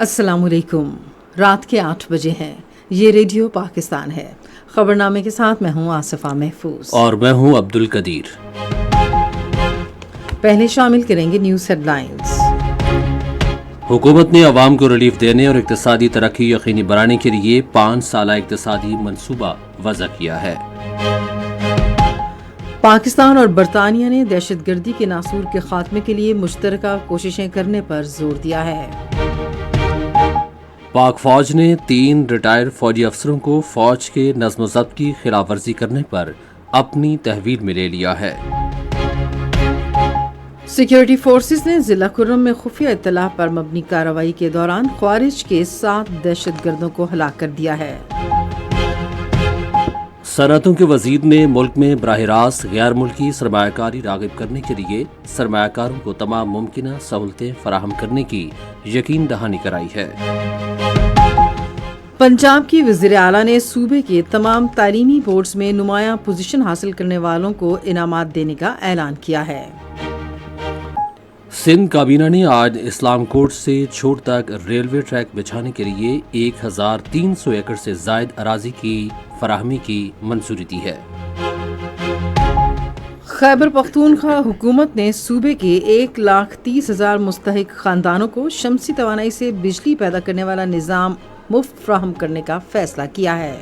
अस्सलाम वालेकुम। रात के 8 बजे हैं। ये रेडियो पाकिस्तान है। खबरनामे के साथ मैं हूँ आसिफा महफूज और मैं हूँ अब्दुल कदीर। पहले शामिल करेंगे न्यूज़ हेडलाइंस। हुकूमत ने अवाम को रिलीफ देने और इक्तिसादी तरक्की यकीनी बनाने के लिए 5 साला इक्तिसादी मंसूबा वज़ा किया है। पाकिस्तान और बरतानिया ने दहशतगर्दी के नासूर के खात्मे के लिए मुश्तरका कोशिशें करने पर जोर दिया है। पाक फौज ने 3 रिटायर्ड फौजी अफसरों को फौज के नज़्म ज़ब्त की खिलाफ वर्जी करने पर अपनी तहवील में ले लिया है। सिक्योरिटी फोर्सेस ने जिला कुर्रम में खुफिया इत्तला पर मबनी कार्रवाई के दौरान ख्वारिज के 7 दहशतगर्दों को हलाक कर दिया है। सनअतों के वजीर ने मुल्क में बराह रास्त गैर मुल्की सरमायाकारी राग़िब करने के लिए सरमायाकारों को तमाम मुमकिन सहूलतें फराहम करने की यकीन दहानी कराई है। पंजाब की वज़ीर आला ने सूबे के तमाम तालीमी बोर्ड्स में नुमायां पोजीशन हासिल करने वालों को इनामात देने का ऐलान किया है। सिंध काबीना ने आज इस्लाम कोट से छोट तक रेलवे ट्रैक बिछाने के लिए 1300 एकड़ से जायद अराजी की फराहमी की मंजूरी दी है। खैबर पख्तूनख्वा हुकूमत ने सूबे के 1,30,000 मुस्तहिक खानदानों को शमसी तवानाई से बिजली पैदा करने वाला निज़ाम मुफ्त फराहम करने का फैसला किया है।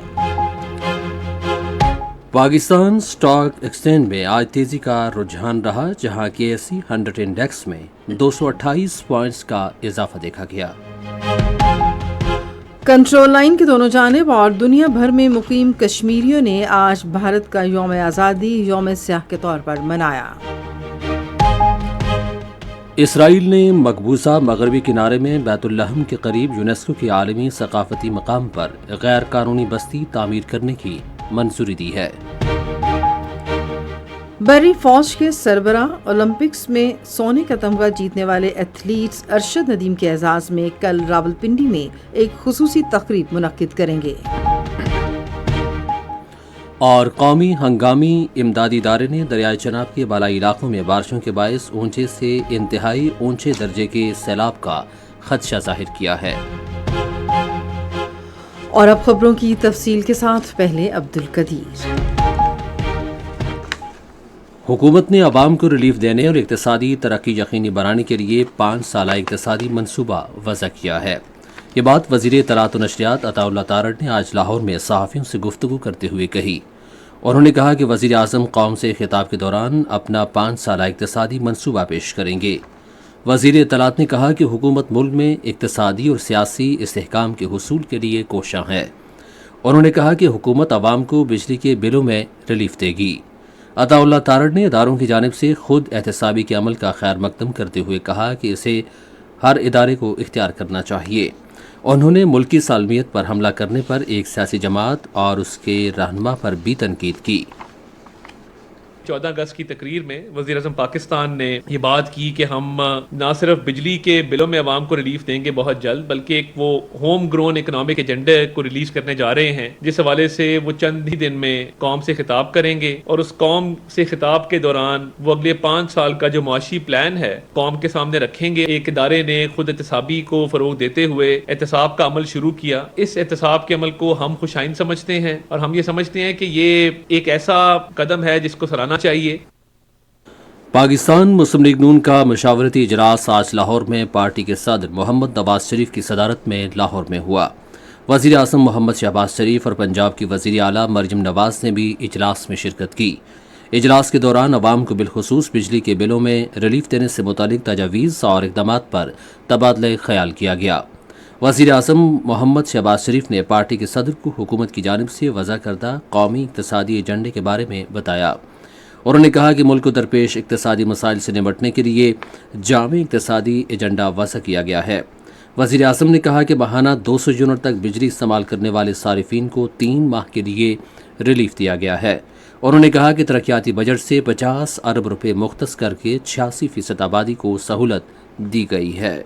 पाकिस्तान स्टॉक एक्सचेंज में आज तेजी का रुझान रहा, जहां KSE 100 इंडेक्स में 228 पॉइंट्स का इजाफा देखा गया। कंट्रोल लाइन के दोनों जानिब और दुनिया भर में मुकीम कश्मीरियों ने आज भारत का यौम आज़ादी यौम स्याह के तौर पर मनाया। इसराइल ने मकबूजा मगरबी किनारे में बैतुल्लहम के करीब यूनेस्को के आलमी सकाफती मकाम पर गैर कानूनी बस्ती तामीर करने की मंजूरी दी है। बरी फौज के सरबराह ओलंपिक्स में सोने का तमगा जीतने वाले एथलीट्स अरशद नदीम के एजाज में कल रावलपिंडी में एक खुसूसी तकरीब मुनक्किद करेंगे। और कौमी हंगामी इमदादी इदारे ने दरियाई चनाब के बालाई इलाकों में बारिशों के बायस ऊंचे से इंतहाई ऊंचे दर्जे के सैलाब का खदशा जाहिर किया है। और अब खबरों की तफसील के साथ पहले अब्दुल कदीर। हुकूमत ने अवाम को रिलीफ देने और इक्तिसादी तरक्की यकीनी बनाने के लिए 5 साला इक्तिसादी मंसूबा वज़ा किया है। ये बात वज़ीर इत्तलात व नशरियात अताउल्लाह तारड़ ने आज लाहौर में सहाफ़ियों से गुफ्तगू करते हुए कही। उन्होंने कहा कि वज़ीर आज़म कौम से खिताब के दौरान अपना 5 साला इक्तिसादी मंसूबा पेश करेंगे। वज़ीर इत्तलात ने कहा कि हुकूमत मुल्क में इक्तिसादी और सियासी इस्तेहकाम के हुसूल के लिए कोशां है। उन्होंने कहा कि हुकूमत अवाम को बिजली के बिलों में रिलीफ देगी। अताउल्लाह तारड़ ने इदारों की जानिब से खुद एहतसाबी के अमल का खैर मकदम करते हुए कहा कि इसे हर इदारे को इख्तियार करना चाहिए। उन्होंने मुल्की सालमियत पर हमला करने पर एक सियासी जमात और उसके रहनुमा पर भी तनकीद की। 14 अगस्त की तकरीर में वज़ीर आज़म पाकिस्तान ने ये बात की कि हम ना सिर्फ बिजली के बिलों में अवाम को रिलीफ देंगे बहुत जल्द, बल्कि एक वो होम ग्रोन इकनॉमिक एजेंडे को रिलीज करने जा रहे हैं, जिस हवाले से वो चंद ही दिन में कौम से खिताब करेंगे। और उस कौम से खिताब के दौरान वो अगले 5 साल का जो मुआशी प्लान है कौम के सामने रखेंगे। एक इदारे ने खुद एहतसाबी को फरोग देते हुए एहतसाब का अमल शुरू किया। इस एहतसाब के अमल को हम खुशाइन समझते हैं और हम ये समझते हैं कि ये एक ऐसा कदम है जिसको सराहना चाहिए। पाकिस्तान मुस्लिम लीग नून का मशावरती इजलास आज लाहौर में पार्टी के सदर मोहम्मद नवाज शरीफ की सदारत में लाहौर में हुआ। वज़ीर आज़म मोहम्मद शहबाज शरीफ और पंजाब की वज़ीर आला मरियम नवाज ने भी इजलास में शिरकत की। इजलास के दौरान अवाम को बिलखुसूस बिजली के बिलों में रिलीफ देने से मुतालिक तजावीज़ और इक़दामात पर तबादला ख्याल किया गया। वज़ीर आज़म मोहम्मद शहबाज शरीफ ने पार्टी के सदर को हुकूमत की जानिब से वज़ा करदा कौमी इक़्तिसादी एजेंडे के बारे में बताया। उन्होंने कहा कि मुल्क को दरपेश इक़्तिसादी मसाइल से निपटने के लिए जामे इक़्तिसादी एजेंडा वज़ा किया गया है। वज़ीर आज़म ने कहा कि माहाना 200 यूनिट तक बिजली इस्तेमाल करने वाले सारिफीन को 3 माह के लिए रिलीफ दिया गया है। उन्होंने कहा कि तरक्याती बजट से 50 अरब रुपये मुख्तस करके 86% आबादी को सहूलत दी गई है।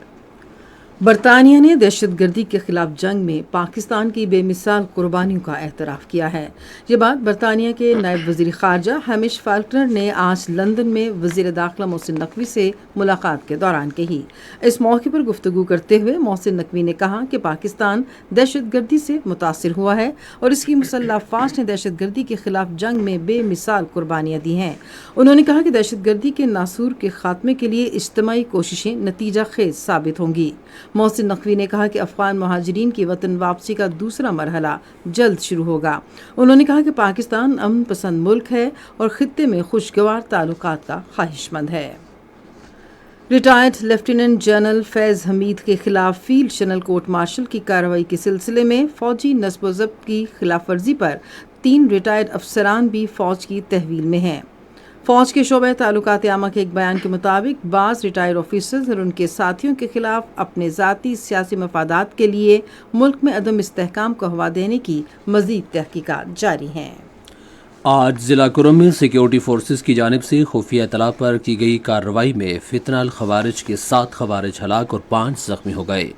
برطانیہ نے دہشت گردی کے خلاف جنگ میں پاکستان کی بے مثال قربانیوں کا اعتراف کیا ہے۔ یہ بات برطانیہ کے نائب وزیر خارجہ ہیمش فالکنر نے آج لندن میں وزیر داخلہ محسن نقوی سے ملاقات کے دوران کہی۔ اس موقع پر گفتگو کرتے ہوئے محسن نقوی نے کہا کہ پاکستان دہشت گردی سے متاثر ہوا ہے اور اس کی مسلح افواج نے دہشت گردی کے خلاف جنگ میں بے مثال قربانیاں دی ہیں۔ انہوں نے کہا کہ دہشت گردی کے ناسور کے خاتمے کے لیے اجتماعی کوششیں نتیجہ خیز ثابت ہوں گی۔ محسن نقوی نے کہا کہ افغان مہاجرین کی وطن واپسی کا دوسرا مرحلہ جلد شروع ہوگا۔ انہوں نے کہا کہ پاکستان امن پسند ملک ہے اور خطے میں خوشگوار تعلقات کا خواہش مند ہے۔ ریٹائرڈ لیفٹیننٹ جنرل فیض حمید کے خلاف فیلڈ چینل کورٹ مارشل کی کارروائی کے سلسلے میں فوجی نصب و ضبط کی خلاف ورزی پر 3 ریٹائرڈ افسران بھی فوج کی تحویل میں ہیں۔ فوج کے شعبہ تعلقات عامہ کے ایک بیان کے مطابق بعض ریٹائرڈ آفیسرز اور ان کے ساتھیوں کے خلاف اپنے ذاتی سیاسی مفادات کے لیے ملک میں عدم استحکام کو ہوا دینے کی مزید تحقیقات جاری ہیں۔ آج ضلع کرم میں سیکیورٹی فورسز کی جانب سے خفیہ اطلاع پر کی گئی کارروائی میں فتنہ الخوارج کے 7 خوارج ہلاک اور 5 زخمی ہو گئے۔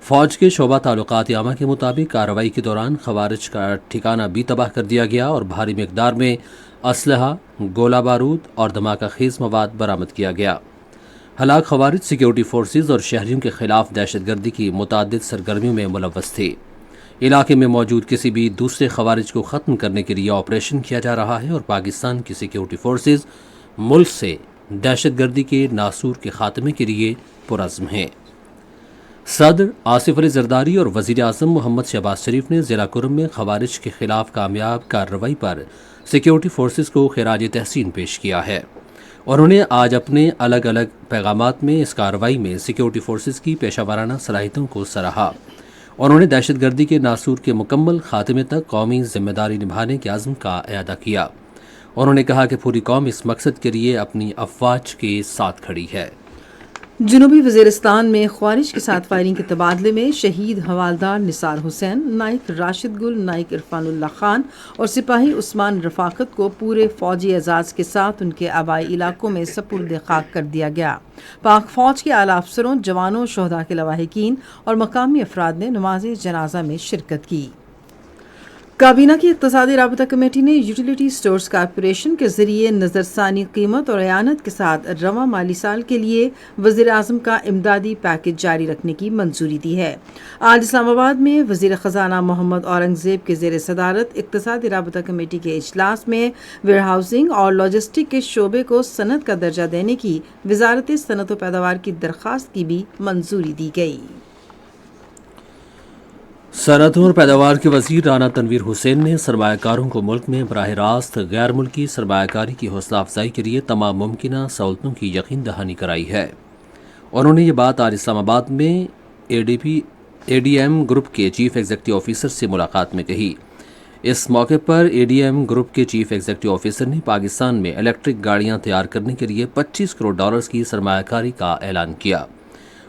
فوج کے شعبہ تعلقات عامہ کے مطابق کارروائی کے دوران خوارج کا ٹھکانہ بھی تباہ کر دیا گیا اور بھاری مقدار میں اسلحہ، گولہ بارود اور دھماکہ خیز مواد برآمد کیا گیا۔ ہلاک خوارج سیکیورٹی فورسز اور شہریوں کے خلاف دہشت گردی کی متعدد سرگرمیوں میں ملوث تھے۔ علاقے میں موجود کسی بھی دوسرے خوارج کو ختم کرنے کے لیے آپریشن کیا جا رہا ہے اور پاکستان کی سیکیورٹی فورسز ملک سے دہشت گردی کے ناسور کے خاتمے کے لیے پرعزم ہیں۔ صدر آصف علی زرداری اور وزیر اعظم محمد شہباز شریف نے ضلع کرم میں خوارج کے خلاف کامیاب کارروائی پر سیکیورٹی فورسز کو خراج تحسین پیش کیا ہے۔ انہوں نے آج اپنے الگ الگ پیغامات میں اس کارروائی میں سیکیورٹی فورسز کی پیشہ ورانہ صلاحیتوں کو سراہا۔ انہوں نے دہشت گردی کے ناسور کے مکمل خاتمے تک قومی ذمہ داری نبھانے کے عزم کا اعادہ کیا۔ انہوں نے کہا کہ پوری قوم اس مقصد کے لیے اپنی افواج کے ساتھ کھڑی ہے۔ جنوبی وزیرستان میں خوارج کے ساتھ فائرنگ کے تبادلے میں شہید حوالدار نثار حسین، نائک راشد گل، نائک عرفان اللہ خان اور سپاہی عثمان رفاقت کو پورے فوجی اعزاز کے ساتھ ان کے آبائی علاقوں میں سپرد خاک کر دیا گیا۔ پاک فوج کے اعلیٰ افسروں، جوانوں، شہداء کے لواحقین اور مقامی افراد نے نماز جنازہ میں شرکت کی۔ کابینہ کی اقتصادی رابطہ کمیٹی نے یوٹیلیٹی سٹورز کارپوریشن کے ذریعے نظر ثانی قیمت اور اعانت کے ساتھ رواں مالی سال کے لیے وزیر اعظم کا امدادی پیکج جاری رکھنے کی منظوری دی ہے۔ آج اسلام آباد میں وزیر خزانہ محمد اورنگزیب کے زیر صدارت اقتصادی رابطہ کمیٹی کے اجلاس میں ویئر ہاؤسنگ اور لاجسٹک کے شعبے کو صنعت کا درجہ دینے کی وزارت صنعت و پیداوار کی درخواست کی بھی منظوری دی گئی۔ صنعت اور پیداوار کے وزیر رانا تنویر حسین نے سرمایہ کاروں کو ملک میں براہ راست غیر ملکی سرمایہ کاری کی حوصلہ افزائی کے لیے تمام ممکنہ سہولتوں کی یقین دہانی کرائی ہے۔ انہوں نے یہ بات آج اسلام آباد میں اے ڈی ایم گروپ کے چیف ایگزیکٹو آفیسر سے ملاقات میں کہی۔ اس موقع پر اے ڈی ایم گروپ کے چیف ایگزیکٹو آفیسر نے پاکستان میں الیکٹرک گاڑیاں تیار کرنے کے لیے $25 کروڑ کی سرمایہ کاری کا اعلان کیا۔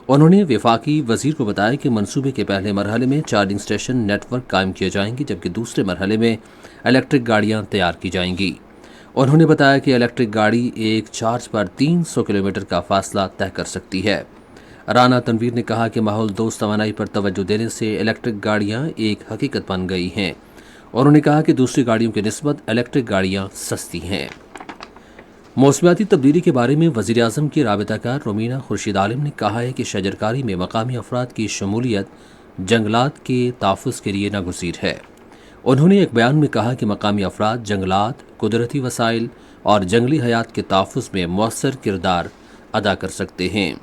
انہوں نے وفاقی وزیر کو بتایا کہ منصوبے کے پہلے مرحلے میں چارجنگ اسٹیشن نیٹ ورک قائم کیے جائیں گے جبکہ دوسرے مرحلے میں الیکٹرک گاڑیاں تیار کی جائیں گی۔ انہوں نے بتایا کہ الیکٹرک گاڑی ایک چارج پر 300 کلومیٹر کا فاصلہ طے کر سکتی ہے۔ رانا تنویر نے کہا کہ ماحول دوست توانائی پر توجہ دینے سے الیکٹرک گاڑیاں ایک حقیقت بن گئی ہیں۔ انہوں نے کہا کہ دوسری گاڑیوں کی نسبت الیکٹرک گاڑیاں سستی ہیں۔ موسمیاتی تبدیلی کے بارے میں وزیر اعظم کی رابطہ کار رومینہ خورشید عالم نے کہا ہے کہ شجرکاری میں مقامی افراد کی شمولیت جنگلات کے تحفظ کے لیے ناگزیر ہے۔ انہوں نے ایک بیان میں کہا کہ مقامی افراد جنگلات، قدرتی وسائل اور جنگلی حیات کے تحفظ میں مؤثر کردار ادا کر سکتے ہیں۔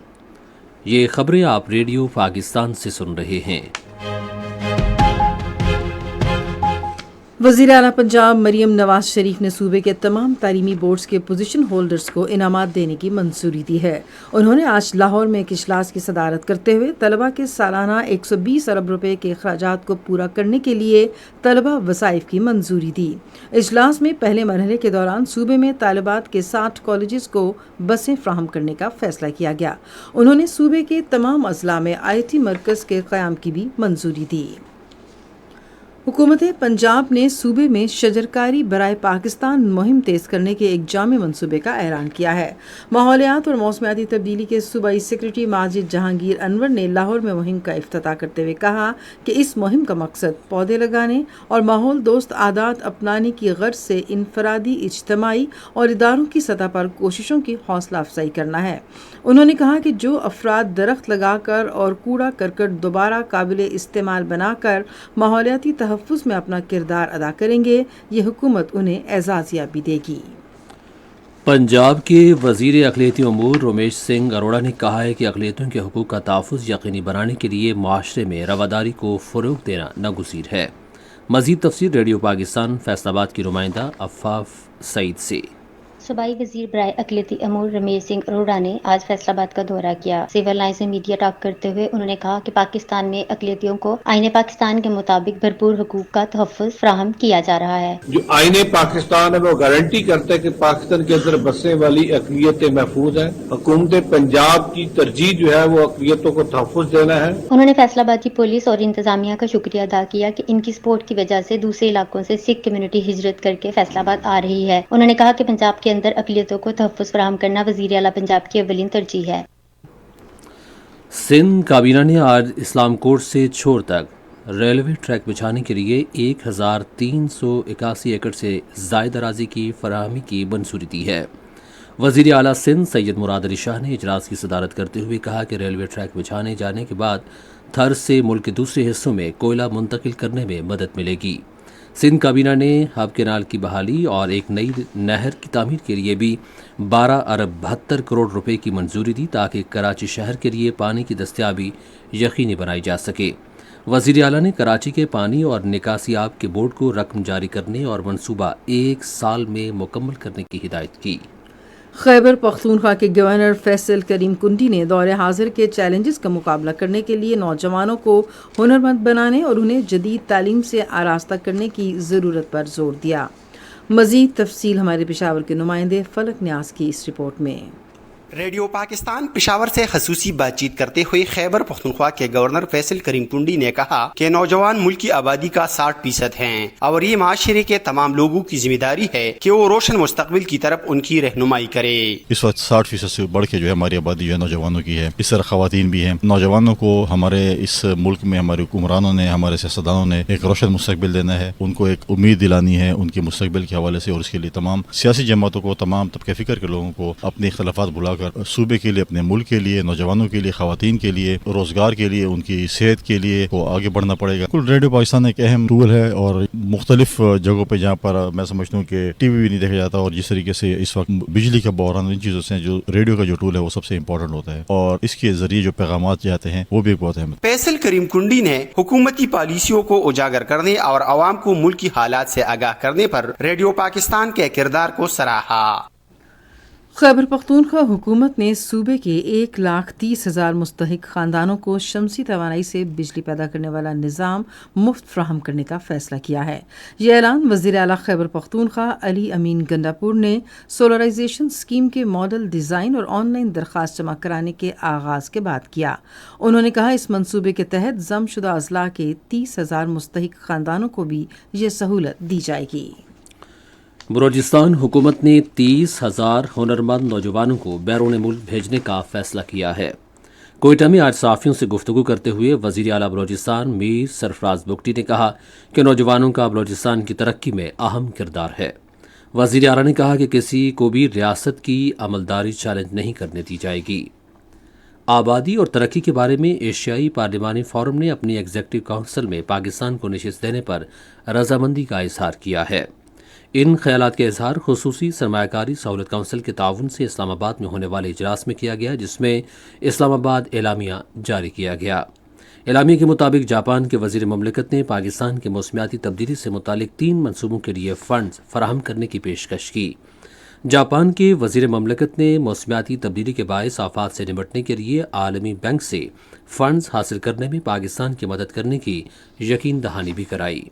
یہ خبریں آپ ریڈیو پاکستان سے سن رہے ہیں۔ وزیر اعلیٰ پنجاب مریم نواز شریف نے صوبے کے تمام تعلیمی بورڈز کے پوزیشن ہولڈرز کو انعامات دینے کی منظوری دی ہے۔ انہوں نے آج لاہور میں ایک اجلاس کی صدارت کرتے ہوئے طلبہ کے سالانہ 120 ارب روپے کے اخراجات کو پورا کرنے کے لیے طلبہ وظائف کی منظوری دی۔ اجلاس میں پہلے مرحلے کے دوران صوبے میں طالبات کے 60 کالجز کو بسیں فراہم کرنے کا فیصلہ کیا گیا۔ انہوں نے صوبے کے تمام اضلاع میں IIT مرکز کے قیام کی بھی منظوری دی۔ हुकूमत पंजाब ने सूबे में शजरकारी बराए पाकिस्तान मुहिम तेज करने के एक जामे मनसूबे का ऐलान किया है। माहौलियात और मौसमियाती तब्दीली के सूबाई सेक्रेटरी माजिद जहांगीर अनवर ने लाहौर में मुहिम का इफ्तिताह करते हुए कहा कि इस मुहिम का मकसद पौधे लगाने और माहौल दोस्त आदात अपनाने की गर्ज से इनफरादी, इज्तमाई और इदारों की सतह पर कोशिशों की हौसला अफजाई करना है। उन्होंने कहा कि जो अफराद दरख्त लगाकर और कूड़ा करकट दोबारा काबिल इस्तेमाल बनाकर माहौलियाती तहफ़्फ़ुज़ में अपना किरदार अदा करेंगे, ये हुकूमत उन्हें एजाज़िया भी देगी। पंजाब के वज़ीर अक़लियती उमूर रमेश सिंह अरोड़ा ने कहा है कि अक़लियतों के हुकूक़ का तहफ़्फ़ुज़ यकीनी बनाने के लिए माशरे में रवादारी को फ़रोग़ देना नागुज़ीर है। मज़ीद तफ़सील रेडियो पाकिस्तान फैसलाबाद की नुमाइंदा अफ़ाफ सईद से। सूबाई वज़ीर बराए अक़लियती अमूर रमेश सिंह अरोड़ा ने आज फैसलाबाद का दौरा किया। सिविल लाइन्स में मीडिया टॉक करते हुए उन्होंने कहा कि पाकिस्तान में अक़लियतियों को आईने पाकिस्तान के मुताबिक भरपूर हुकूक का तहफ़्फ़ुज़ फराहम किया जा रहा है। जो आईने पाकिस्तान है वो गारंटी करता है कि पाकिस्तान के अंदर बसने वाली अक़लियतें महफूज हैं। हुकूमत पंजाब की तरजीह जो है वो अक़लियतों को तहफ़्फ़ुज़ देना है। उन्होंने फैसलाबाद की पुलिस और इंतजामिया का शुक्रिया अदा किया कि इनकी सपोर्ट की वजह से दूसरे इलाकों से सिख कम्युनिटी हिजरत करके फैसलाबाद आ रही है। उन्होंने कहा कि पंजाब के अंदर अक़लियतों को तहफ़्फ़ुज़ फराहम करना वज़ीर आला पंजाब की अव्वलीन तरजीह है। सिंध काबीना ने आज इस्लाम कोट से छोर तक रेलवे ट्रैक बिछाने के लिए 1381 एकड़ से ज़ायद अराज़ी की फराहमी की मंजूरी दी है। वज़ीर आला सिंध सैयद मुराद अली शाह ने इजलास की सदारत करते हुए कहा कि रेलवे ट्रैक बिछाने जाने के बाद थर से मुल्क के दूसरे हिस्सों में कोयला मुंतकिल करने में मदद मिलेगी। सिंध काबीना ने हब केनाल की बहाली और एक नई नहर की तामीर के लिए भी 12 अरब 72 करोड़ रुपए की मंजूरी दी ताकि कराची शहर के लिए पानी की दस्तयाबी यकीनी बनाई जा सके। वज़ीर आला ने कराची के पानी और निकासी आब के बोर्ड को रकम जारी करने और मंसूबा 1 साल में मुकम्मल करने की हिदायत की। खैबर पख्तूनख्वा के गवर्नर फैसल करीम कुंडी ने दौरे हाजिर के चैलेंजेस का मुकाबला करने के लिए नौजवानों को हुनरमंद बनाने और उन्हें जदीद तालीम से आरास्ता करने की ज़रूरत पर जोर दिया। मज़ीद तफसील हमारे पेशावर के नुमाइंदे फलक न्याज की इस रिपोर्ट में। रेडियो पाकिस्तान पेशावर से खसूसी बातचीत करते हुए खैबर पख्तूनख्वा के गवर्नर फैसल करीम कुंडी ने कहा कि नौजवान मुल्क की आबादी का 60% हैं और ये माशरे के तमाम लोगों की जिम्मेदारी है कि वो रोशन मुस्तकबिल की तरफ उनकी रहनुमाई करे। इस वक्त 60% से बढ़ के जो है हमारी आबादी जो है नौजवानों की है। इस तरह खवातीन भी हैं। नौजवानों को हमारे इस मुल्क में हमारे हुक्मरानों ने, हमारे सियासतदानों ने एक रोशन मुस्तकबिल देना है, उनको एक उम्मीद दिलानी है उनके मुस्तकबिल के हवाले से, और उसके लिए तमाम सियासी जमातों को, तमाम तबके फ़िक्र के लोगों को अपने इख्तलाफात भुला सूबे के लिए, अपने मुल्क के लिए, नौजवानों के लिए, खवातीन के लिए, रोजगार के लिए, उनकी सेहत के लिए को आगे बढ़ना पड़ेगा। कुल रेडियो पाकिस्तान एक अहम टूल है और मुख्तलिफ जगहों पे जहाँ पर मैं समझता हूँ कि टीवी भी नहीं देखा जाता और जिस तरीके से इस वक्त बिजली का बहरान, इन चीज़ों से जो रेडियो का जो टूल है वो सबसे इम्पोर्टेंट होता है और इसके जरिए जो पैगामात जाते हैं वो भी एक बहुत अहम है। फैसल करीम कुंडी ने हुकूमती पॉलिसियों को उजागर करने और आवाम को मुल्क की हालात से आगाह करने पर रेडियो पाकिस्तान के किरदार को सराहा। खैबर पख्तूनख्वा हुकूमत ने सूबे के 1,30,000 मुस्तहिक ख़ानदानों को शमसी तवानाई से बिजली पैदा करने वाला निज़ाम मुफ्त फ्राहम करने का फ़ैसला किया है। यह ऐलान वज़ीर आला खैबर पख्तूनख्वा अली अमीन गंडापुर ने सोलराइजेशन स्कीम के मॉडल डिज़ाइन और ऑनलाइन दरख्वास्त जमा कराने के आगाज़ के बाद किया। उन्होंने कहा इस मनसूबे के तहत ज़मशुदा अज़ला के 30,000 मुस्तहिक ख़ानदानों को भी ये सहूलत दी जाएगी। बलोचिस्तान हुकूमत ने 30,000 हुनरमंद नौजवानों को बैरून मुल्क भेजने का फैसला किया है। कोयटा में आज सहाफ़ियों से गुफ्तगू करते हुए वज़ीर आला बलोचिस्तान मीर सरफराज बुगटी ने कहा कि नौजवानों का बलोचिस्तान की तरक्की में अहम किरदार है। वज़ीर आला ने कहा कि किसी को भी रियासत की अमलदारी चैलेंज नहीं करने दी जाएगी। आबादी और तरक्की के बारे में एशियाई पार्लिमानी फोरम ने अपनी एग्जीक्यूटिव काउंसिल में पाकिस्तान को नशिस्त देने पर रजामंदी का इजहार किया है। इन ख्यालात के इजहार खुसूसी सरमायाकारी सहूलत काउंसिल के ताउन से इस्लामाबाद में होने वाले इजलास में किया गया, जिसमें इस्लामाबाद एलामिया जारी किया गया। एलामिया के मुताबिक जापान के वज़ीर ममलिकत ने पाकिस्तान के मौसमियाती तब्दीली से मुतालिक 3 मनसूबों के लिए फ़ंड्स फराहम करने की पेशकश की। जापान के वज़ीर ममलिकत ने मौसमियाती तब्दीली के बायस आफात से निपटने के लिए आलमी बैंक से फ़ंड्स हासिल करने में पाकिस्तान की मदद करने की यकीन दहानी भी कराई।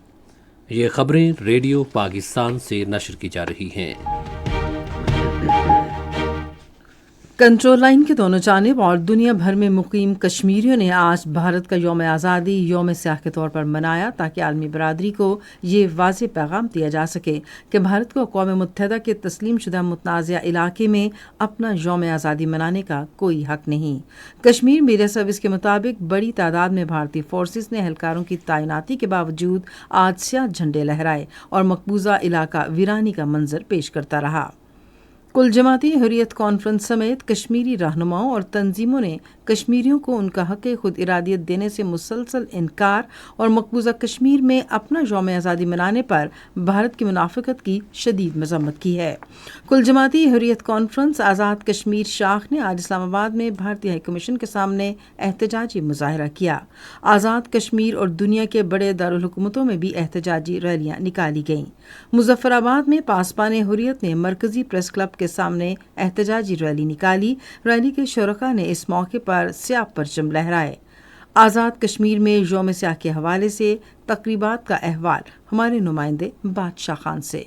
ये खबरें रेडियो पाकिस्तान से नशर की जा रही हैं। कंट्रोल लाइन के दोनों जानिब और दुनिया भर में मुकीम कश्मीरियों ने आज भारत का यौम आज़ादी यौम स्याह के तौर पर मनाया, ताकि आलमी बरादरी को ये वाज़ेह पैगाम दिया जा सके कि भारत को अक़वाम मुत्तहिदा के तस्लीम शुदा मुतनाज़िया इलाके में अपना यौम आज़ादी मनाने का कोई हक नहीं। कश्मीर मीडिया सर्विस के मुताबिक बड़ी तादाद में भारतीय फोर्सेस ने एहलकारों की तैनाती के बावजूद आज स्याह झंडे लहराए और मकबूजा इलाका वीरानी का मंजर पेश करता रहा। कुल जमाती हुर्रियत कॉन्फ्रेंस समेत कश्मीरी रहनुमाओं और तंजीमों ने कश्मीरियों को उनका हक़ खुद इरादियत देने से मुसलसल इनकार और मकबूजा कश्मीर में अपना यौम आज़ादी मनाने पर भारत की मुनाफिकत की शदीद मजम्मत की है। कुल जमाती हुर्रियत कॉन्फ्रेंस आज़ाद कश्मीर शाख ने आज इस्लामाबाद में भारतीय हाई कमीशन के सामने एहतजाजी मुजाहरा किया। आज़ाद कश्मीर और दुनिया के बड़े दारुल हुकूमतों में भी एहतजाजी रैलियां निकाली गईं। मुजफ्फराबाद में पासबान हुर्रियत ने मरकजी प्रेस क्लब के सामने एहतजाजी रैली निकाली। रैली के शुरका ने इस मौके पर स्याह परचम लहराए। आज़ाद कश्मीर में यौम स्याह के हवाले से तकरीबात का अहवाल हमारे नुमाइंदे बादशाह खान से।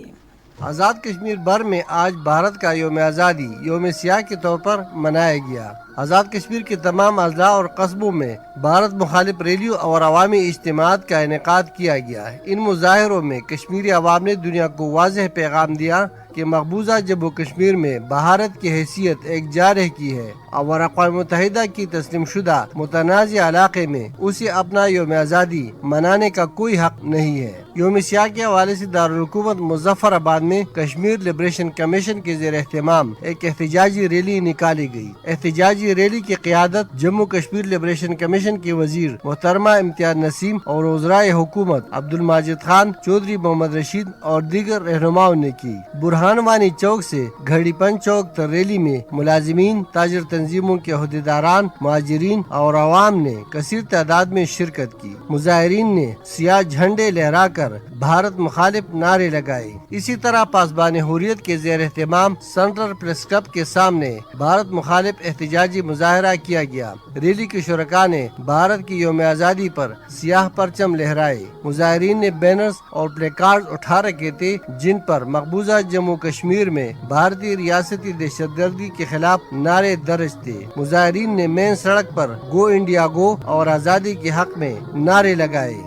आज़ाद कश्मीर भर में आज भारत का यौम आज़ादी यौम स्याह के तौर पर मनाया गया। आज़ाद कश्मीर के तमाम अजला और कस्बों में भारत मुखालिफ रैलियों और अवामी इज्तिमात का इनेकाद किया गया। इन मुजाहिरों में कश्मीरी अवाम ने दुनिया को वाज़ेह पैगाम दिया कि मकबूजा जम्मू कश्मीर में भारत की हैसियत एक जारह की है और अक़वाम मुत्तहिदा की तस्लीम शुदा मुतनाज़िया इलाके में उसे अपना यौम आज़ादी मनाने का कोई हक नहीं है। यौम स्याह के हवाले से दारुल हुकूमत मुजफ्फराबाद में कश्मीर लिबरेशन कमीशन के ज़ेर एहतमाम एक एहतजाजी रैली निकाली गई। एहतजाजी रैली की क़ियादत जम्मू कश्मीर लिबरेशन कमीशन के वजीर मोहतरमा इम्तियाज नसीम और वज़राए हुकूमत अब्दुल माजिद खान, चौधरी मोहम्मद रशीद और दीगर रहनुमाओं ने की। बुरहानवानी चौक से घड़ीपन चौक तक रैली में मुलाजिमीन, ताजर तंजीमों के अहदेदारान, मुहाजिरीन और अवाम ने कसीर तादाद में शिरकत की। मुजाहिरीन ने सियाह झंडे लहरा कर भारत मुखालिफ नारे लगाए। इसी तरह पासबान हुर्रियत के ज़ेर एहतमाम सेंट्रल प्रेस क्लब के सामने भारत मुखालिफ एहतजाजी मुजाहरा किया गया। रैली के शुरका ने भारत की यौम आज़ादी पर सियाह परचम लहराए। मुजाहिरीन ने बैनर्स और प्लेकार्ड उठा रखे थे जिन पर मकबूजा जम्मू कश्मीर में भारतीय रियासती दहशतगर्दी के खिलाफ नारे दर्ज थे। मुजाहिरीन ने मेन सड़क पर गो इंडिया गो और आज़ादी के हक में नारे लगाए।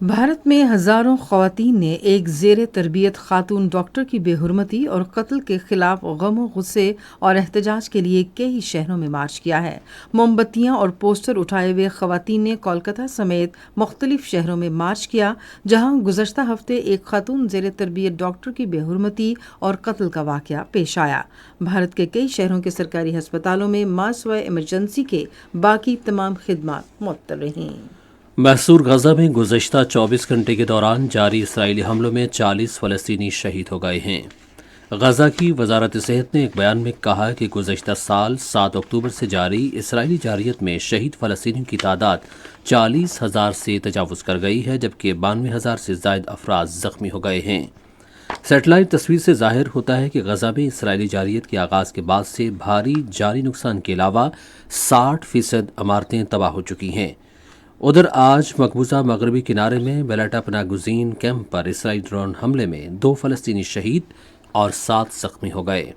भारत में हज़ारों ख़वातीन ने एक ज़ेर तरबियत खातून डॉक्टर की बेहुरमती और कत्ल के खिलाफ गम गुस्से और एहतजाज के लिए कई शहरों में मार्च किया है। मोमबत्तियाँ और पोस्टर उठाए हुए ख़वातीन ने कोलकाता समेत मुख्तलिफ शहरों में मार्च किया, जहाँ गुज़श्ता हफ्ते एक खातून ज़ेर तरबियत डॉक्टर की बेहुरमती और कत्ल का वाक़या पेश आया। भारत के कई शहरों के सरकारी हस्पतालों में मास व इमरजेंसी के बाकी तमाम खिदमात मुअत्तल रहीं। मैसूर गजा में गुज़श्ता 24 घंटे के दौरान जारी इसराइली हमलों में 40 फ़लस्तीनी शहीद हो गए हैं। गजा की वजारत सेहत ने एक बयान में कहा कि गुज़श्ता साल 7 अक्टूबर से जारी इसराइली जारियत में शहीद फ़लस्तीनियों की तादाद 40,000 से तजावुज़ कर गई है, जबकि 92,000 से ज़ायद अफराद ज़ख्मी हो गए हैं। सेटेलाइट तस्वीर से ज़ाहिर होता है कि गजा में इसराइली जारियत के आगाज़ के बाद से भारी जारी नुकसान के अलावा 60% इमारतें तबाह हो चुकी हैं। उधर आज मकबूजा मगरबी किनारे में बेलाटा पनाह गुज़ीन कैंप पर इसराइली ड्रोन हमले में 2 फ़लस्तीनी शहीद और 7 ज़ख्मी हो गए।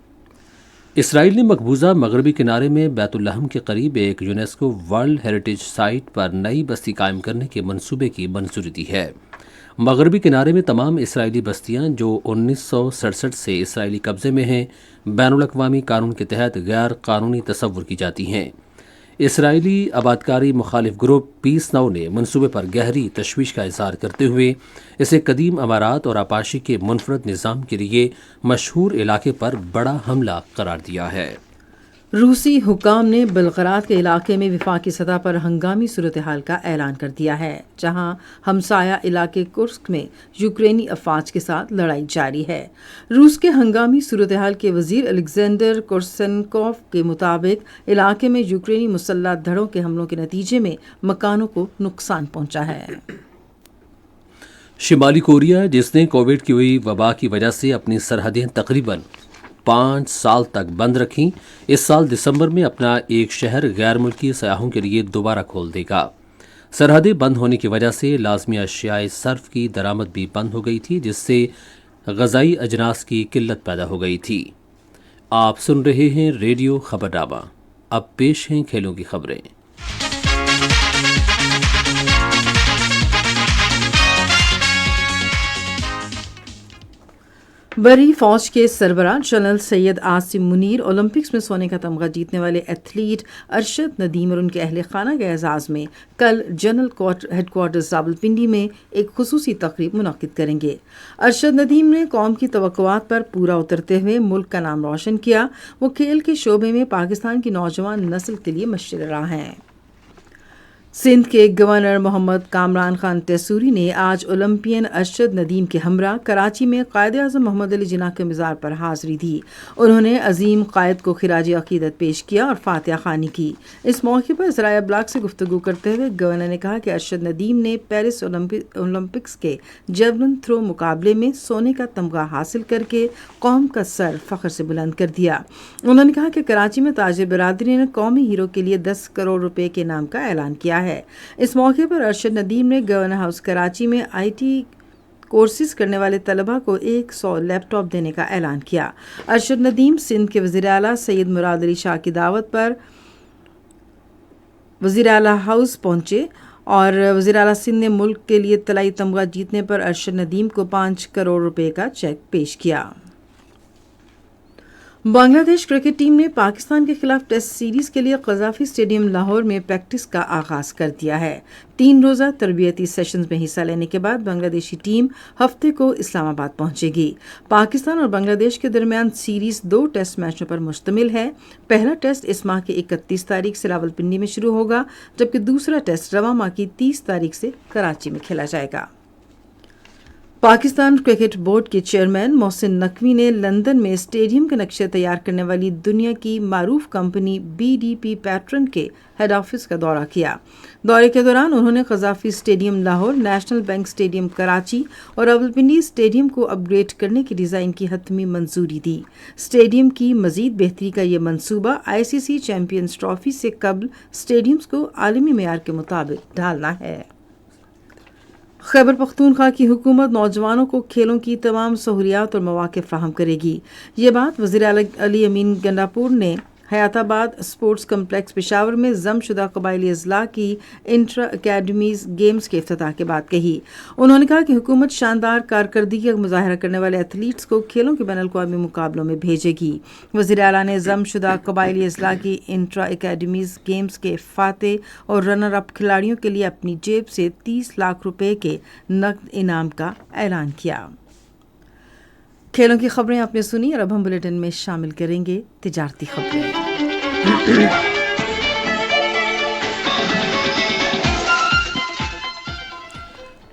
इसराइल ने मकबूजा मगरबी किनारे में बैतुल्लहम के करीब एक यूनेस्को वर्ल्ड हेरिटेज साइट पर नई बस्ती कायम करने के मंसूबे की मंजूरी दी है। मगरबी किनारे में तमाम इसराइली बस्तियां जो 1967 से इसराइली कब्जे में हैं, बैनुल-अक़वामी कानून के तहत गैर कानूनी तस्वुर की जाती हैं। इसराइली आबादकारी मुखालिफ ग्रुप पीस नाउ ने मंसूबे पर गहरी तशवीश का इज़हार करते हुए इसे कदीम अमारात और आपाशी के मुनफरद निज़ाम के लिए मशहूर इलाके पर बड़ा हमला करार दिया है। रूसी हुकाम ने बेलगराद के इलाके में विफाकी सतह पर हंगामी सूरत हाल का ऐलान कर दिया है, जहां हमसाया इलाके कुर्स्क में यूक्रेनी अफवाज के साथ लड़ाई जारी है। रूस के हंगामी सूरत हाल के वजीर अलेक्जेंडर कोर्सेनकोव के मुताबिक इलाके में यूक्रेनी मुसल्लह धड़ों के हमलों के नतीजे में मकानों को नुकसान पहुंचा है। शिमाली कोरिया, जिसने कोविड की हुई वबा की वजह से अपनी सरहदें तकरीबन 5 साल तक बंद रखीं, इस साल दिसंबर में अपना एक शहर गैर मुल्की सयाहों के लिए दोबारा खोल देगा। सरहदें बंद होने की वजह से लाजमी अशियाए सर्फ की दरामद भी बंद हो गई थी, जिससे ग़ज़ाई अजनास की किल्लत पैदा हो गई थी। आप सुन रहे हैं रेडियो खबरनामा। अब पेश हैं खेलों की खबरें। बरी फौज के सरबराह जनरल सैयद आसिम मुनीर ओलंपिक्स में सोने का तमगा जीतने वाले एथलीट अरशद नदीम और उनके अहल खाना के एजाज़ में कल जनरल हेडक्वार्टर्स रावलपिंडी में एक खुसूसी तकरीब मुनक्किद करेंगे। अरशद नदीम ने कौम की तवक्कुआत पर पूरा उतरते हुए मुल्क का नाम रोशन किया। वो खेल के शोबे में पाकिस्तान की नौजवान नस्ल के लिए मशहूर रहा है। सिंध के गवर्नर मोहम्मद कामरान खान तैसूरी ने आज ओलंपियन अरशद नदीम के हमरा कराची में कायद आज़म मोहम्मद अली जिन्ना के मज़ार पर हाज़िरी दी। उन्होंने अजीम कायद को खिराज अक़ीदत पेश किया और फातिहा ख़ानी की। इस मौके पर ज़राया ब्लॉग से गुफ्तगू करते हुए गवर्नर ने कहा कि अरशद नदीम ने पेरिस ओलंपिक्स के जेवलिन थ्रो मुकाबले में सोने का तमगा हासिल करके कौम का सर फ़ख्र से बुलंद कर दिया। उन्होंने कहा कि कराची में ताजिर बिरादरी ने कौमी हीरो के लिए 10 करोड़ रुपए के इनाम का ऐलान किया है। इस मौके पर अरशद नदीम ने गवर्नर हाउस कराची में IT कोर्सेज करने वाले तलबा को 100 लैपटॉप देने का ऐलान किया। अरशद नदीम सिंध के वज़ीर आला सैयद मुराद अली शाह की दावत पर वज़ीर आला हाउस पहुंचे और वज़ीर आला सिंध ने मुल्क के लिए तलाई तमगा जीतने पर अरशद नदीम को 5 करोड़ रुपए का चेक पेश किया। बांग्लादेश क्रिकेट टीम ने पाकिस्तान के खिलाफ टेस्ट सीरीज के लिए क़ज़ाफ़ी स्टेडियम लाहौर में प्रैक्टिस का आगाज़ कर दिया है। 3 रोज़ा तरबियती सेशंस में हिस्सा लेने के बाद बांग्लादेशी टीम हफ्ते को इस्लामाबाद पहुंचेगी। पाकिस्तान और बांग्लादेश के दरमियान सीरीज 2 टेस्ट मैचों पर मुश्तमिल है। पहला टेस्ट इस माह की 31 तारीख से रावलपिंडी में शुरू होगा, जबकि दूसरा टेस्ट रवां माह की 30 तारीख से कराची में खेला जाएगा। पाकिस्तान क्रिकेट बोर्ड के चेयरमैन मोहसिन नकवी ने लंदन में स्टेडियम के नक्शे तैयार करने वाली दुनिया की मारूफ कंपनी BDP पैटर्न के हेड ऑफिस का दौरा किया। दौरे के दौरान उन्होंने Gaddafi stadium Lahore, national bank stadium Karachi और रावलपिंडी स्टेडियम को अपग्रेड करने की डिज़ाइन की हतमी मंजूरी दी। स्टेडियम की मज़ीद बेहतरी का ये मंसूबा ICC चैम्पियंस ट्रॉफी से कबल स्टेडियम्स को आलमी मेयार के मुताबिक ढालना है। खैबर पख्तूनख्वा की हुकूमत नौजवानों को खेलों की तमाम सहूलियात और मौक़े फ़राहम करेगी। ये बात वज़ीर अली अमीन गंडापुर ने हयाताबाद स्पोर्ट्स कम्प्लेक्स पेशावर में ज़मशुदा कबायली अज़ला की इंट्रा अकेडमीज़ गेम्स के इफ्तिताह के बाद कही। उन्होंने कहा कि हुकूमत शानदार कारकर्दगी का मुजाहरा करने वाले एथलीट्स को खेलों के बैनुल-अक़वामी मुकाबलों में भेजेगी। वज़ीर आला ने ज़मशुदा कबायली अज़ला की इंट्रा अकेडमीज़ गेम्स के फातेह और रनर अप खिलाड़ियों के लिए अपनी जेब से 30 लाख रुपए के नकद इनाम का ऐलान किया। खेलों की खबरें आपने सुनी और अब हम बुलेटिन में शामिल करेंगे तिजारती खबरें।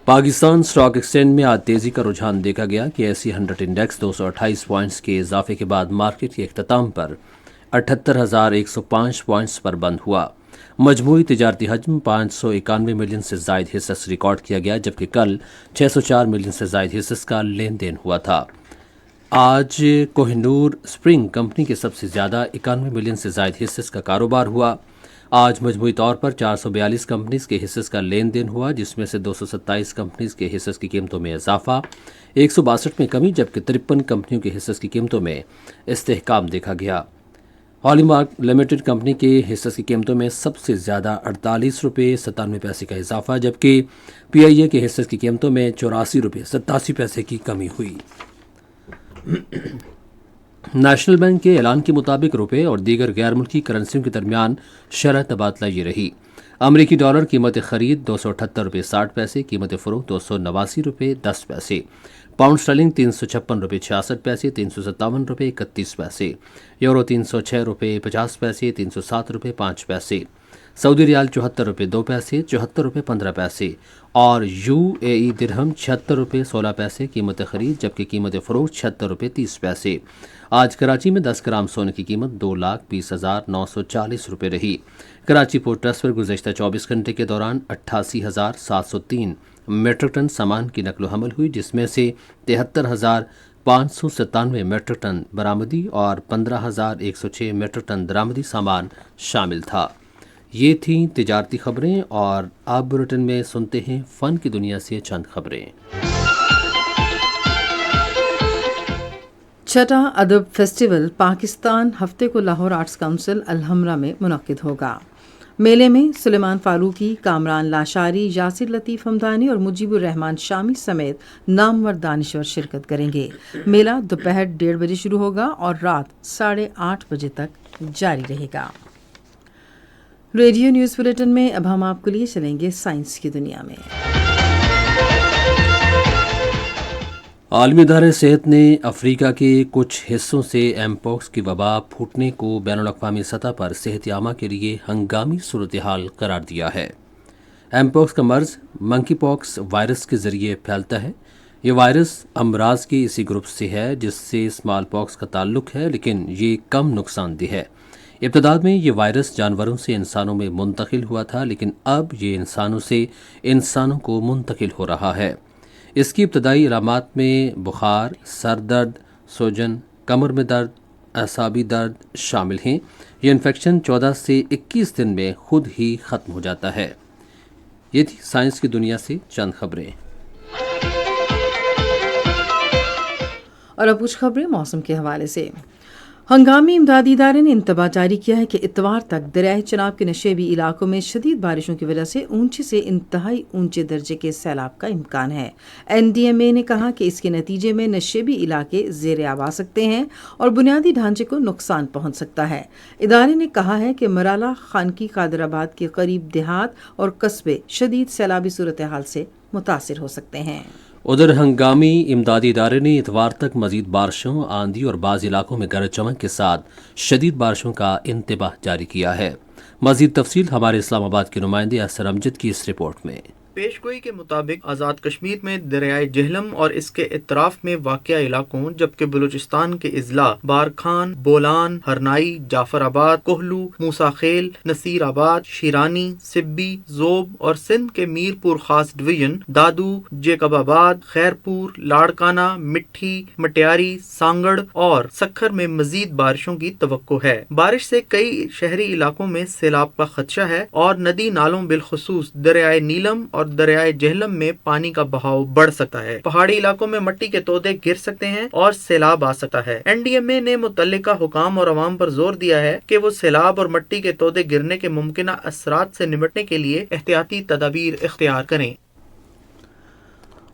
पाकिस्तान स्टॉक एक्सचेंज में आज तेजी का रुझान देखा गया कि SE 100 इंडेक्स 228 पॉइंट्स के इजाफे के बाद मार्केट के इख्तिताम पर 78,105 पॉइंट्स पर बंद हुआ। मजमूई तिजारती हजम 591 मिलियन से जायद हिस्सेस रिकॉर्ड किया गया, जबकि कल 604 मिलियन से जायद हिस्सेस का लेन देन हुआ था। आज कोहिनूर स्प्रिंग कंपनी के सबसे ज़्यादा 91 मिलियन से जायद हिस्सेस का कारोबार हुआ। आज मजमूई तौर पर 442 कंपनीज के हिस्सेस का लेन देन हुआ, जिसमें से 227 कंपनीज के हिस्सेस की कीमतों में इजाफा, 162 में कमी, जबकि 53 कंपनियों के हिस्सेस की कीमतों में इस्तेहकाम देखा गया। हॉलीमार्क लिमिटेड कंपनी के हिस्सेस की कीमतों में सबसे ज़्यादा 48 रुपये 97 पैसे का इजाफा, जबकि PIA के हिस्सेस की कीमतों में 84 रुपये 87 पैसे की कमी हुई। नेशनल बैंक के ऐलान के मुताबिक रुपए और दीगर गैर मुल्की करेंसियों के दरमियान शरह तबादला ये रही। अमरीकी डॉलर कीमत खरीद 278 रुपये 60 पैसे, कीमत फ़रोख्त 289 रुपये 10 पैसे, पाउंड स्टर्लिंग 356 रुपये 66 पैसे, 357 रुपये 31 पैसे, यूरो 306 रुपये 50 पैसे, 307 रुपये 5 पैसे, सऊदी रियाल 74 रुपये 2 पैसे, 74 रुपये 15 पैसे और UAE दिरहम 76 रुपये 16 पैसे कीमत खरीद, जबकि कीमत फ़रोख्त 76 रुपये 30 पैसे। आज कराची में 10 ग्राम सोने की कीमत 2,20,940 रुपये रही। कराची पोर्ट ट्रस्ट पर गुज़श्ता 24 घंटे के दौरान 88,703 मीट्रिक टन सामान की नकलो हमल हुई, जिसमें से 73,597 मीट्रिक टन बरामदी और 15,106 मीट्रिक टन दरामदी सामान शामिल था। ये थीं तिजारती खबरें और आप बुलेटिन में सुनते हैं फ़न की दुनिया से चंद खबरें। छठा अदब फेस्टिवल पाकिस्तान हफ्ते को लाहौर आर्ट्स काउंसिल अलहमरा में मुनक्किद होगा। मेले में सुलेमान फारूकी, कामरान लाशारी, यासिर लतीफ़ हमदानी और मुजीबुर रहमान शामी समेत नामवर दानिश्वर शिरकत करेंगे। मेला दोपहर 1:30 बजे शुरू होगा और रात 8:30 बजे तक जारी रहेगा। रेडियो न्यूज़ बुलेटिन में अब हम आपके लिए चलेंगे साइंस की दुनिया में। आलमी इदारे सेहत ने अफ्रीका के कुछ हिस्सों से एमपॉक्स की वबा फूटने को बैनुल-अक़वामी सतह पर सेहत आमा के लिए हंगामी सूरत हाल करार दिया है। एमपॉक्स का मर्ज मंकी पॉक्स वायरस के ज़रिए फैलता है। ये वायरस अमराज के इसी ग्रुप से है जिससे स्मॉल पॉक्स का ताल्लुक है, लेकिन ये कम नुकसानदेह है। इब्तदा में ये वायरस जानवरों से इंसानों में मुंतकिल हुआ था, लेकिन अब ये इंसानों से इंसानों को मुंतकिल हो रहा है। इसकी इब्तदाई अलामात में बुखार, सर दर्द, सूजन, कमर में दर्द, असाबी दर्द शामिल हैं। ये इन्फेक्शन 14 से 21 दिन में खुद ही ख़त्म हो जाता है। ये थी साइंस की दुनिया से चंद खबरें। और अब कुछ खबरें मौसम के हवाले से। हंगामी इमदादी इदारे ने इंतबाह जारी किया है कि इतवार तक दरियाए चनाब के नशेबी इलाकों में शदीद बारिशों की वजह से ऊंचे से इंतहाई ऊंचे दर्जे के सैलाब का इम्कान है। NDMA ने कहा कि इसके नतीजे में नशेबी इलाके ज़ेर आब आ सकते हैं और बुनियादी ढांचे को नुकसान पहुंच सकता है। इदारे ने कहा है कि मराला, खानकी, कादराबाद के करीब देहात और कस्बे शदीद सैलाबी सूरत हाल से मुतासिर हो सकते हैं। उधर हंगामी इमदादी इदारे ने इतवार तक मजीद बारिशों, आंधी और बाज़ इलाकों में गरज चमक के साथ शदीद बारिशों का इंतबाह जारी किया है। मजीद तफसील हमारे इस्लामाबाद के नुमाइंदे असर अमजद की इस रिपोर्ट में। पेशगोई के मुताबिक आज़ाद कश्मीर में दरियाए जहलम और इसके इतराफ में वाक़या इलाकों, जबकि बलूचिस्तान के इजला बारखान, बोलान, हरनाई, जाफराबाद, कोहलू, मूसाखेल, नसीराबाद, शिरानी, सिब्बी, जोब और सिंध के मीरपुर खास डिवीजन, दादू, जेकबाबाद, खैरपुर, लाड़काना, मिट्ठी, मटियारी, सांगड़ और सखर में मजीद बारिशों की तवक्को है। बारिश से कई शहरी इलाकों में सैलाब का खदशा है और नदी नालों बिलखुसूस दरियाए नीलम और दरियाए जहलम में पानी का बहाव बढ़ सकता है। पहाड़ी इलाकों में मिट्टी के तोदे गिर सकते हैं और सैलाब आ सकता है। NDMA ने मुतल्लिका हुकाम और अवाम पर जोर दिया है कि वो सैलाब और मिट्टी के तोदे गिरने के मुमकिना असरात से निपटने के लिए एहतियाती तदाबीर इख्तियार करें।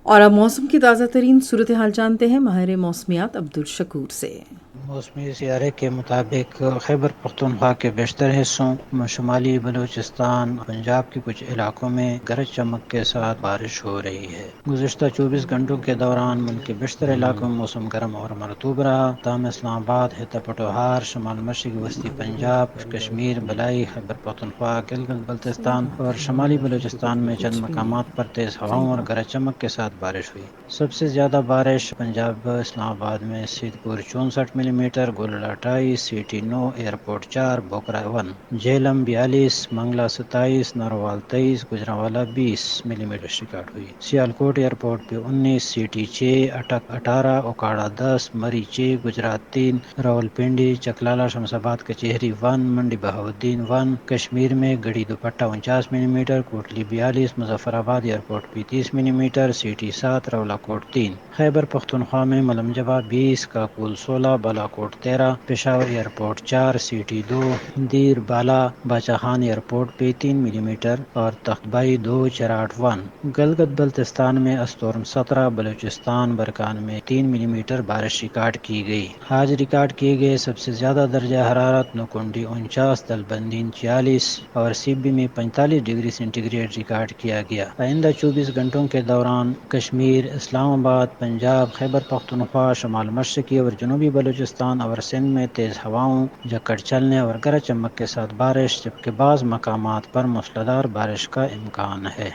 और अब मौसम की ताज़ा तरीन सूरत हाल जानते हैं माहिर मौसमियात अब्दुल शकूर से। मौसमी सियारे के मुताबिक खैबर पख्तूनख्वा के बेशतर हिस्सों, शुमाली बलूचिस्तान, पंजाब के कुछ इलाकों में गरज चमक के साथ बारिश हो रही है। गुज़िश्ता 24 घंटों के दौरान मुल्क के बेशतर इलाकों में मौसम गर्म और मरतूब रहा। ताम इस्लामाबाद, हिता पटोहार, शमाल मशरक़ी वस्ती पंजाब, कश्मीर, बलाई, खैबर पख्तूनख्वा, गिलगित बल्तिस्तान और शमाली बलूचिस्तान में चंद मकामात पर तेज़ हवाओं और गरज चमक के साथ बारिश हुई। सबसे ज़्यादा बारिश पंजाब इस्लामाबाद में सीधपुर 64 मिलीमीटर, गोलड़ा 28, सिटी 9, एयरपोर्ट 4, बोकरा 1, झेलम 42, मंगला 27, नरवाल 23, गुजरांवाला 20 मिलीमीटर रिकॉर्ड हुई। सियालकोट एयरपोर्ट पे 19, सिटी 6, अटक 18, ओकाड़ा 10, मरी 6, गुजरात 3, रावलपिंडी, चकलाला, शमशाबाद कचहरी 1, मंडी बहाउद्दीन 1, कश्मीर में गढ़ी दुपट्टा 49 मिलीमीटर, कोटली 42, मुजफ्फराबाद एयरपोर्ट पे 30 मिलीमीटर, सिटी 7, रौलाकोट 3, खैबर पख्तूनख्वा में मलमजबा 20, काकुल 16, बालाकोट 13, पेशावर एयरपोर्ट 4, सिटी 2, दीर बाला, बाचाखान एयरपोर्ट पे 3 मिलीमीटर और तख्तबाई 2, चराट 1, गलगत बल्तिस्तान में अस्तोरम 17, बलूचिस्तान बरकान में 3 मिलीमीटर बारिश रिकॉर्ड की गई। आज रिकॉर्ड किए गए सबसे ज्यादा दर्जा हरारत नकुंडी 49, दलबंदीन 46 और सिब्बी में 45 डिग्री सेंटीग्रेड रिकॉर्ड किया गया। आइंदा 24 घंटों के दौरान कश्मीर, इस्लामाबाद, पंजाब, खैबर पख्तूनख्वा, शमाल मशरक़ी और जनूबी बलूचिस्तान और सिंध में तेज़ हवाओं, झक्कड़ चलने और गरज चमक के साथ बारिश, जबकि बाज़ मकामात पर मूसलाधार बारिश का इम्कान है।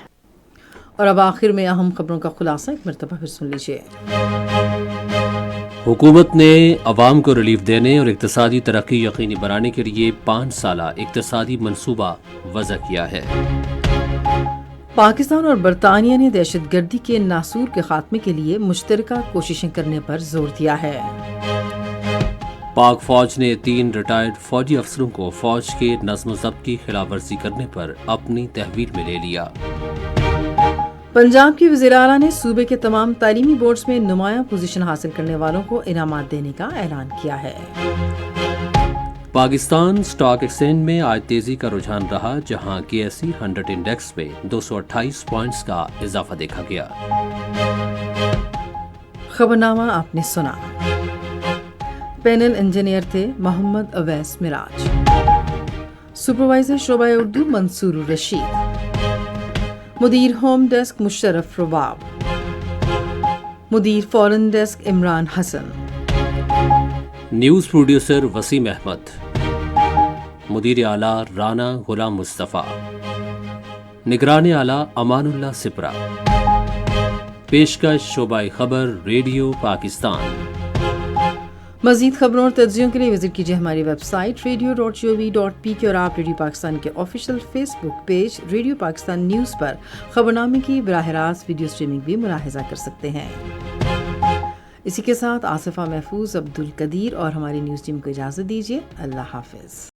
और अब आखिर में अहम खबरों का खुलासा एक मरतबा फिर सुन लीजिए। हुकूमत ने अवाम को रिलीफ देने और इक़्तिसादी तरक्की यकीनी बनाने के लिए 5 साला इक़्तिसादी मनसूबा वज़ा किया है। पाकिस्तान और बरतानिया ने दहशतगर्दी के नासूर के खात्मे के लिए मुश्तरका कोशिशें करने पर जोर दिया है। पाक फौज ने 3 रिटायर्ड फौजी अफसरों को फौज के नज़्म ज़ब्त की खिलाफ वर्जी करने पर अपनी तहवील में ले लिया। पंजाब के वज़ीर आला ने सूबे के तमाम तालीमी बोर्ड्स में नुमायां पोजीशन हासिल करने वालों को इनामात देने का ऐलान किया है। पाकिस्तान स्टॉक एक्सचेंज में आज तेजी का रुझान रहा, जहां KSE 100 इंडेक्स में 228 पॉइंट्स का इजाफा देखा गया। खबरनामा आपने सुना। पैनल इंजीनियर थे मोहम्मद अवैस मिराज, सुपरवाइजर शोबा उर्दू मंसूर रशीद, मुदीर होम डेस्क मुशर्रफ रबाब, मुदीर foreign desk Imran Hassan, news producer Waseem Ahmed, मुदीर आला राना गुलाम मुस्तफ़ा, निगरान आला अमानुल्लाह सिपरा, पेशकश शोबाई खबर रेडियो पाकिस्तान। मज़ीद खबरों और तज्ज़ियों के लिए विजिट कीजिए हमारी वेबसाइट radio.gov.pk और आप रेडियो पाकिस्तान के official Facebook page radio Pakistan news पर खबरनामे की बराह रास्त वीडियो स्ट्रीमिंग भी मुलाहिजा कर सकते हैं। इसी के साथ आसिफा महफूज, अब्दुल कदीर और हमारी न्यूज़ टीम को इजाज़त दीजिए। अल्लाह हाफिज़।